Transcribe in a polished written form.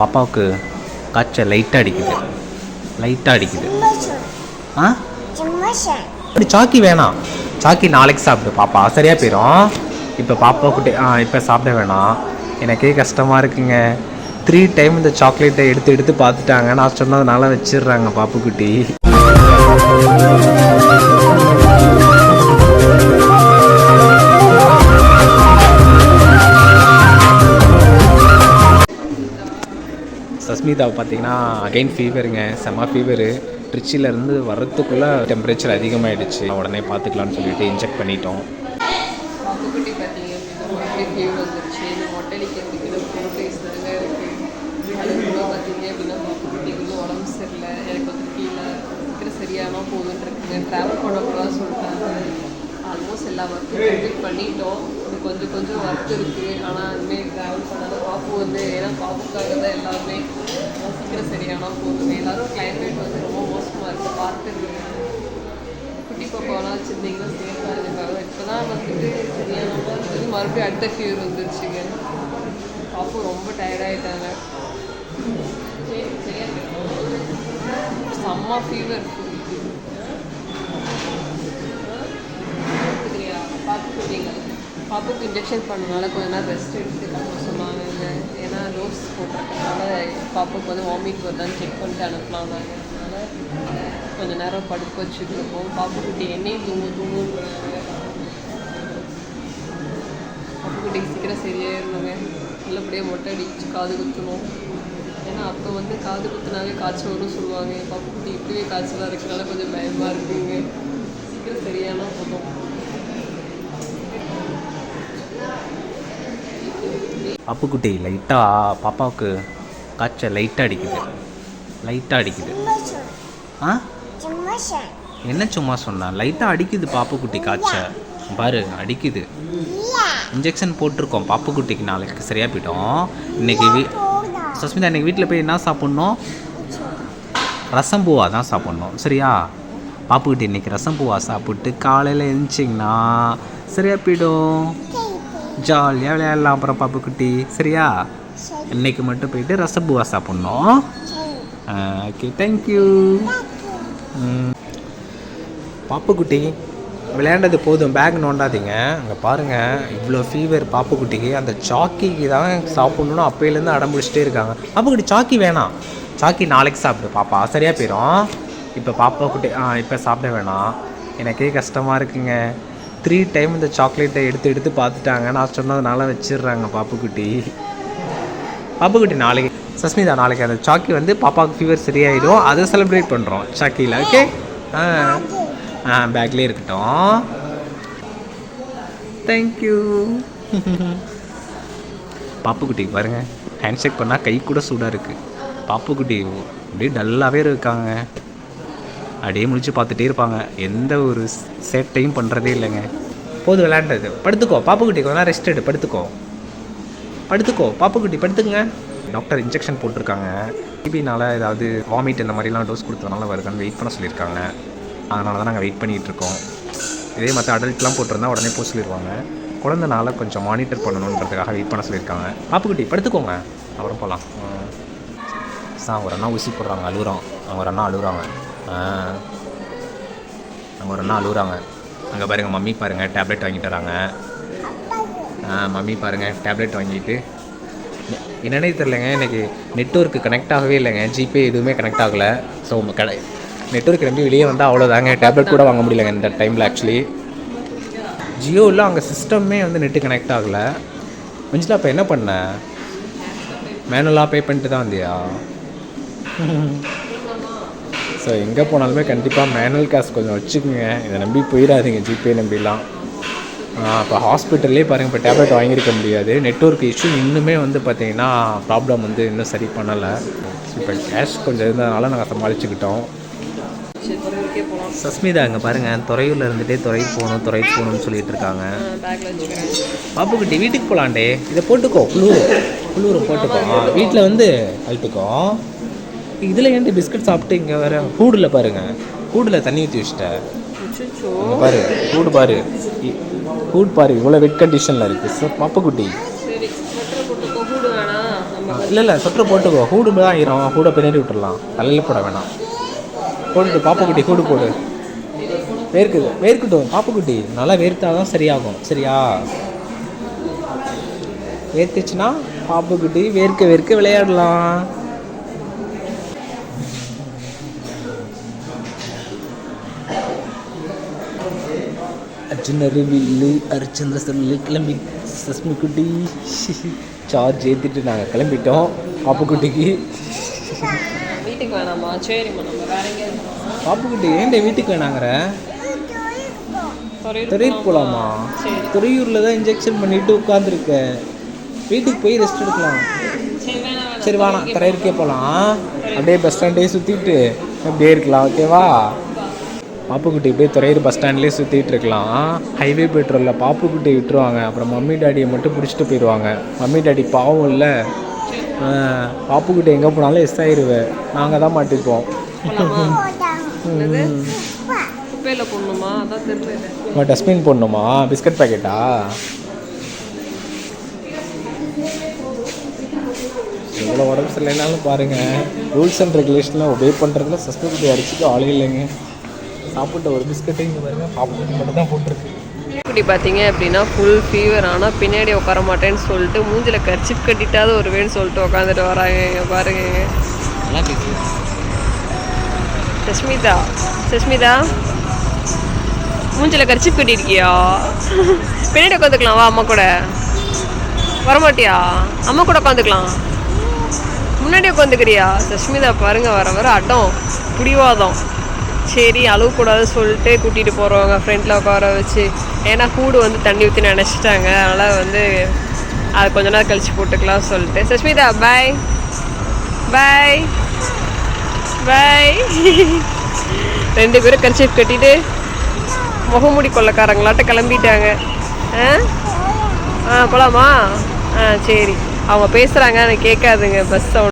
பாப்பாவுக்கு காய்ச்சல் லைட்டாக அடிக்குது. ஆ அப்படி சாக்கி வேணாம், சாக்கி நாளைக்கு சாப்பிடு பாப்பா, சரியாக போயிடும். இப்போ பாப்பாவுக்கிட்டே இப்போ சாப்பிட வேணாம், எனக்கே கஷ்டமாக இருக்குங்க. 3 டைம் இந்த சாக்லேட்டை எடுத்து பார்த்துட்டாங்க, நான் சொன்னதுனால வச்சிடுறாங்க பாப்புக்குட்டி. சஸ்மிதாவை பார்த்தீங்கன்னா அகைன் ஃபீவருங்க, செம்ம ஃபீவரு. ட்ரிச்சிலேருந்து வர்றதுக்குள்ளே டெம்பரேச்சர் அதிகமாகிடுச்சு. உடனே பார்த்துக்கலான்னு சொல்லிட்டு இன்ஜெக்ட் பண்ணிட்டோம். பாப்புக்குட்டி பார்த்தீங்க அப்படின்னா ஃபீவர் வந்துருச்சு. இந்த மொட்டடிக்கிறதுக்கு 4 days தாங்க இருக்குது. அதுக்குள்ளே பார்த்தீங்க அப்படின்னா பாப்புக்குட்டிக்கு வந்து உடம்பு சரியில்லை, எனக்கு வந்து கீழே சீக்கிரம் சரியானால் போதுன்னு இருக்குங்க. ட்ராவல் பண்ணக்கூடாது சொல்லிட்டாங்க. ஆல்மோஸ்ட் எல்லா ஒர்க்கும் கம்ப்ளீட் பண்ணிட்டோம். இது கொஞ்சம் ஒர்க் இருக்குது. ஆனால் இனிமேல் ட்ராவல் பண்ணாலும் பாப்பு வந்து ஏன்னா பாப்புக்காக தான் எல்லாருமே சீக்கிரம் சரியானால் போதுங்க. எல்லோரும் கிளைமேட் வந்து ரொம்ப மோசமாக இருக்குது. பார்த்துருக்கு குட்டி பாப்பாவெல்லாம் வச்சுருந்தீங்கன்னா சேஃபாக இருக்காங்க. இப்போ தான் வந்துட்டு சரியானவங்க இருக்குது. மறுபடியும் அடுத்த ஃபீவர் வந்துருச்சுங்க. பாப்பு ரொம்ப டயர்டாகிட்டாங்க. செம்ம ஃபீவர். பாப்புக்கு இன்ஜெக்ஷன் பண்ணனால கொஞ்ச நேரம் ரெஸ்ட் எடுத்துக்கலாம் சொன்னாங்க. ஏன்னா டோஸ் போட்டிருக்கனால பாப்புக்கு வந்து வாமிட் வருதான்னு செக் பண்ணிட்டு அனுப்பலாம் தாங்க. அதனால் கொஞ்சம் நேரம் படுக்க வச்சுட்டு இருக்கோம். பாப்புக்குட்டி என்னையும் தூங்குறாங்க. பாப்புக்குட்டிக்கு சீக்கிரம் சரியாக இருந்தோங்க. நல்லபடியாக மொட்டை அடிச்சு காது குத்தணும். ஏன்னா அப்போ வந்து காது குத்துனாவே காய்ச்சல் வரும்னு சொல்லுவாங்க. பாப்புக்குட்டி இப்போவே காய்ச்சலாக இருக்கிறனால கொஞ்சம் பயமாக இருக்குங்க. சீக்கிரம் சரியானால் போதும். பாப்புக்குட்டி லைட்டாக பாப்பாவுக்கு காய்ச்சல் லைட்டாக அடிக்குது. ஆ என்ன சும்மா சொன்னேன், லைட்டாக அடிக்குது பாப்புக்குட்டி காய்ச்சல். பாரு அடிக்குது. இன்ஜெக்ஷன் போட்டிருக்கோம் பாப்புக்குட்டிக்கு, நாளைக்கு சரியாக போயிட்டோம். இன்றைக்கி சஸ்மிதா இன்றைக்கி வீட்டில் போய் என்ன சாப்பிட்ணும்? ரசம் பூவா தான் சாப்பிட்ணும், சரியா? பாப்புக்குட்டி இன்றைக்கி ரசம் பூவா சாப்பிட்டு காலையில் எழுந்திச்சிங்கன்னா சரியாக போயிடும். ஜாலியாக விளையாடலாம் அப்புறம் பாப்புக்குட்டி, சரியா? இன்னைக்கு மட்டும் போயிட்டு ரசபூவா சாப்பிட்ணும். Okay, thank you. பாப்புக்குட்டி விளையாண்டது போதும், பேக் நோண்டாதீங்க. அங்கே பாருங்கள் இவ்வளோ ஃபீவர் பாப்புக்குட்டிக்கு. அந்த சாக்கிக்கு தான் சாப்பிட்ணுன்னு அப்போலேருந்து அடம்பிடிச்சிட்டே இருக்காங்க. பாப்புக்குட்டி சாக்கி வேணாம், சாக்கி நாளைக்கு சாப்பிடு பாப்பா, சரியாக போயிடும். இப்போ பாப்பாக்குட்டி இப்போ சாப்பிட வேணாம், எனக்கே கஷ்டமாக இருக்குங்க. 3 டைம் இந்த சாக்லேட்டை எடுத்து பார்த்துட்டாங்க, நான் சொன்னதுனால வச்சிடுறாங்க பாப்புக்குட்டி. நாளைக்கு சஸ்மிதா நாளைக்கு அந்த சாக்கி வந்து பாப்பாவுக்கு ஃபீவர் சரியாயிடும், அதை செலிப்ரேட் பண்ணுறோம் சாக்கியில். ஓகே, பேக்லேயே இருக்கட்டும். தேங்க்யூ. பாப்புக்குட்டிக்கு பாருங்கள், ஹேண்ட் ஷேக் பண்ணால் கை கூட சூடாக இருக்குது. பாப்புக்குட்டி அப்படியே டல்லாகவே இருக்காங்க, அப்படியே முடிச்சு பார்த்துட்டே இருப்பாங்க, எந்த ஒரு சேட்டையும் பண்ணுறதே இல்லைங்க. போது விளையாண்டது, படுத்துக்கோ பாப்புக்குட்டி, கொஞ்ச நேரம் ரெஸ்ட் எடு, படுத்துக்கோ பாப்புக்குட்டி, படுத்துக்குங்க. டாக்டர் இன்ஜெக்ஷன் போட்டிருக்காங்க. டிபினால் ஏதாவது வாமிட் இந்த மாதிரிலாம் டோஸ் கொடுத்ததுனால வருதுன்னு வெயிட் பண்ண சொல்லியிருக்காங்க. அதனால தான் நாங்கள் வெயிட் பண்ணிகிட்ருக்கோம். இதே மற்ற அடல்ட்லாம் போட்டிருந்தா உடனே போக சொல்லிடுவாங்க. குழந்தைனால கொஞ்சம் மானிட்டர் பண்ணணுன்றதுக்காக வெயிட் பண்ண சொல்லியிருக்காங்க. பாப்புக்குட்டி படுத்துக்கோங்க, அப்புறம் போகலாம். ஒரு அண்ணா ஊசி போடுறாங்க, அழுகுறாங்க. அவங்க ஒரு அண்ணா அழுகுறாங்க. அங்கே பாருங்கள் மம்மி பாருங்கள் டேப்லெட் வாங்கிட்டு வராங்க. மம்மி பாருங்கள் டேப்லெட் வாங்கிட்டு என்னன்னே தெரிலங்க, எனக்கு நெட்வொர்க்கு கனெக்ட் ஆகவே இல்லைங்க. ஜிபே எதுவுமே கனெக்ட் ஆகலை. ஸோ நெட்வொர்க் நம்பி வெளியே வந்தால் அவ்வளோதாங்க, டேப்லெட் கூட வாங்க முடியலைங்க இந்த டைமில். ஆக்சுவலி ஜியோவில் அங்கே சிஸ்டமே வந்து நெட்டு கனெக்ட் ஆகலை. மஞ்சிலா இப்போ என்ன பண்ண? மேனுவலாக பே பண்ணிட்டு தான் வந்தியா? ஸோ எங்கே போனாலுமே கண்டிப்பாக மேனுவல் கேஷ் கொஞ்சம் வச்சுக்கோங்க, இதை நம்பி போயிடாதீங்க ஜிபே நம்பிலாம். இப்போ ஹாஸ்பிட்டல்லே பாருங்கள், இப்போ டேப்லெட் வாங்கியிருக்க முடியாது. நெட்வொர்க் இஷ்யூ இன்னுமே வந்து பார்த்திங்கன்னா ப்ராப்ளம் வந்து இன்னும் சரி பண்ணலை. இப்போ கேஷ் கொஞ்சம் இருந்ததுனால நாங்கள் சமாளிச்சுக்கிட்டோம். சஸ்மிதா அங்கே பாருங்கள், துறையூரில் இருந்துகிட்டே துறைக்கு போகணும்னு சொல்லிட்டு இருக்காங்க. பாப்புக்குட்டி வீட்டுக்கு போகலாண்டே, இதை போட்டுக்கோ, குளூர் போட்டுக்கோ, வீட்டில் வந்து அழுத்துக்கோ. இதில் ஏன்ட்டு பிஸ்கட் சாப்பிட்டு இங்கே வேறு கூடில் பாருங்கள், கூடில் தண்ணி ஊற்றி வச்சுட்டேன். பாரு கூடு பாரு இவ்வளோ வெட் கண்டிஷனில் இருக்குது. பாப்புக்குட்டி இல்லை சொட்டர் போட்டுக்கோ. ஹூடு தான் ஆயிரும். ஹூடை பின்னாடி விட்டுடலாம். தலையில் போட வேணாம். போட்டுட்டு பாப்புக்குட்டி ஹூடு போடு. வேர்க்கட்டும் பாப்புக்குட்டி. நல்லா வேர்த்தா தான் சரியாகும். சரியா? வேர்த்துச்சுன்னா பாப்புக்குட்டி வேர்க்க விளையாடலாம். அர்ஜுன் அறிவில்லு அரிச்சந்திர சொல்லு கிளம்பி சஸ்மி குட்டி சார்ஜ் ஏற்றிட்டு நாங்கள் கிளம்பிட்டோம். பாப்புக்குட்டிக்கு வீட்டுக்கு வேணாமா? சரிம்மா, நம்ம வேற எங்கேயாவது பாப்புக்குட்டி ஏன்டா வீட்டுக்கு வேணாங்கிற? துறையூர் போகலாமா? துறையூரில் தான் இன்ஜெக்ஷன் பண்ணிவிட்டு உட்காந்துருக்க. வீட்டுக்கு போய் ரெஸ்ட் எடுக்கலாம். சரி வேணாம், துறையூருக்கே போகலாம். அப்படியே பஸ் ஸ்டாண்டே சுற்றிட்டு அப்படியே இருக்கலாம். ஓகேவா? பாப்புக்குட்டி இப்படியே துறையூர் பஸ் ஸ்டாண்ட்லேயே சுற்றிட்டு இருக்கலாம். ஹைவே பெட்ரோலில் பாப்புக்குட்டி விட்டுருவாங்க. அப்புறம் மம்மி டாடியை மட்டும் பிடிச்சிட்டு போயிடுவாங்க. மம்மி டாடி பாவம் இல்லை. பாப்புக்குட்டி எங்கே போனாலும் எஸ் ஆயிடுவேன். நாங்கள் தான் மாட்டிப்போம். குப்பையில் போடணுமா? அதான் தெரியல. டஸ்ட்பின் போடணுமா? பிஸ்கட் பாக்கெட்டா? எவ்வளோ உடம்பு சரியில்லைனாலும் பாருங்கள், ரூல்ஸ் அண்ட் ரெகுலேஷன்லாம் ஒபே பண்ணுறதுல சஸ்பெக்ட் அடிச்சுட்டு ஆளே இல்லைங்க. சாப்பிட்ட ஒரு பிஸ்கட்டை இங்கே பாருங்க, பாப்புக்குட்டி மட்டும் தான் போட்டிருக்கு. குட்டி பார்த்தீங்க அப்படின்னா ஃபுல் ஃபீவர். ஆனால் பின்னாடி உட்கார மாட்டேன்னு சொல்லிட்டு மூஞ்சில் கர்ச்சிப் கட்டிட்டாவது ஒரு வேன்னு சொல்லிட்டு உட்காந்துட்டு வராங்க. இங்கே பாருங்க. நல்லா கேட்குது. சஸ்மிதா மூஞ்சில் கர்ச்சிப் கட்டியிருக்கியா? பின்னாடி உட்காந்துக்கலாம். வா, அம்மா கூட வரமாட்டியா? அம்மா கூட உட்காந்துக்கலாம். முன்னாடி உட்காந்துக்கிறியா? சஸ்மிதா பாருங்க, வர வர அடம் பிடிவாதம். சரி, அழுவக்கூடாதுன்னு சொல்லிட்டு கூட்டிகிட்டு போகிறவங்க ஃப்ரெண்டில் உட்கார வச்சு. ஏன்னா கூடு வந்து தண்ணி ஊற்றி நினச்சிட்டாங்க. அதனால் வந்து அது கொஞ்ச நேரம் கழித்து போட்டுக்கலாம் சொல்லிட்டு. சஸ்மிதா பாய் பாய் பாய். 2 பேரும் கர்ச்சீஃப் கட்டிட்டு முகமூடி கொள்ளக்காரங்களாட்ட கிளம்பிட்டாங்க. போகலாமா? சரி. அவங்க பேசுகிறாங்க, எனக்கு கேட்காதுங்க பஸ் சவுண்ட்.